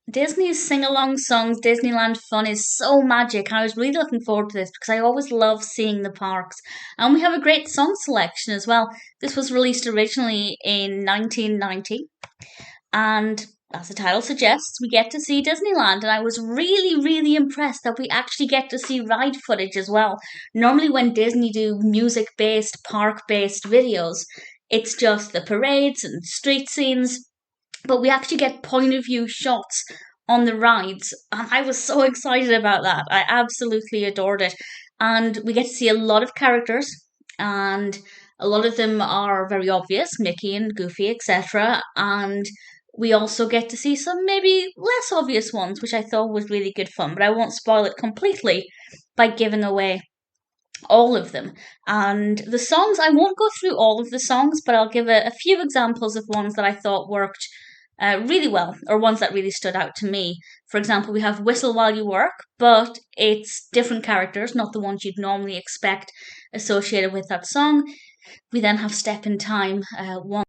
Disney's sing-along songs, Disneyland fun is so magic. I was really looking forward to this because I always love seeing the parks. And we have a great song selection as well. This was released originally in 1990, and as the title suggests, we get to see Disneyland. And I was really, really impressed that we actually get to see ride footage as well. Normally, when Disney do music based, park based videos, it's just the parades and street scenes, but we actually get point of view shots on the rides. And I was so excited about that. I absolutely adored it. And we get to see a lot of characters, and a lot of them are very obvious, Mickey and Goofy, etc. And we also get to see some maybe less obvious ones, which I thought was really good fun. But I won't spoil it completely by giving away all of them. And the songs, I won't go through all of the songs, but I'll give a few examples of ones that I thought worked really well, or ones that really stood out to me. For example, we have Whistle While You Work, but it's different characters, not the ones you'd normally expect associated with that song. We then have Step in Time, one.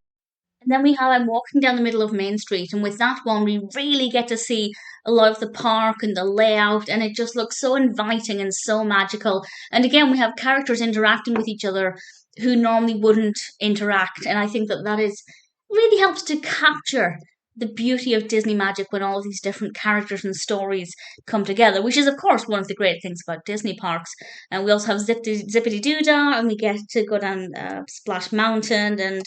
And then we have I'm Walking Down the Middle of Main Street, and with that one, we really get to see a lot of the park and the layout, and it just looks so inviting and so magical. And again, we have characters interacting with each other who normally wouldn't interact, and I think that that is really helps to capture the beauty of Disney magic when all of these different characters and stories come together, which is, of course, one of the great things about Disney parks. And we also have Zip-a-Dee-Doo-Dah, and we get to go down Splash Mountain, and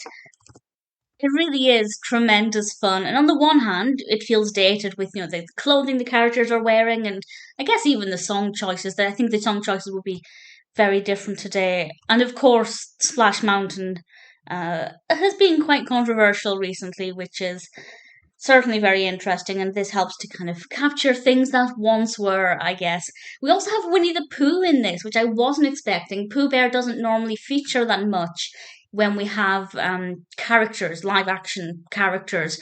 it really is tremendous fun. And on the one hand, it feels dated with, the clothing the characters are wearing, and I guess even the song choices. That I think the song choices would be very different today. And of course, Splash Mountain has been quite controversial recently, which is certainly very interesting, and this helps to kind of capture things that once were, I guess. We also have Winnie the Pooh in this, which I wasn't expecting. Pooh Bear doesn't normally feature that much when we have characters, live action characters.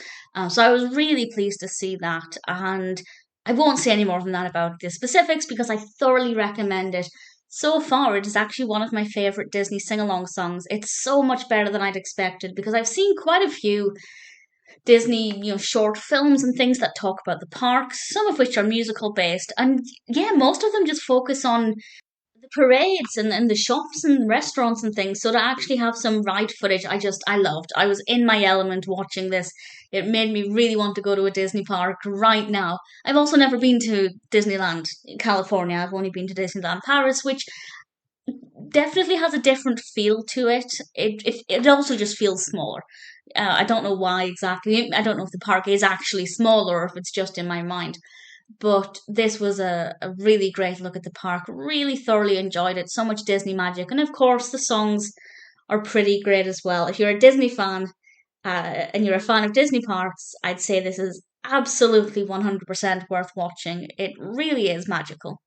So I was really pleased to see that, and I won't say any more than that about the specifics because I thoroughly recommend it. So far, it is actually one of my favorite Disney sing along songs. It's so much better than I'd expected because I've seen quite a few Disney, short films and things that talk about the parks, some of which are musical based. And yeah, most of them just focus on the parades and the shops and restaurants and things. So to actually have some ride footage, I loved. I was in my element watching this. It made me really want to go to a Disney park right now. I've also never been to Disneyland California. I've only been to Disneyland Paris, which definitely has a different feel to it. It also just feels smaller. I don't know why exactly. I don't know if the park is actually smaller or if it's just in my mind. But this was a really great look at the park. Really thoroughly enjoyed it. So much Disney magic. And of course, the songs are pretty great as well. If you're a Disney fan and you're a fan of Disney parks, I'd say this is absolutely 100% worth watching. It really is magical.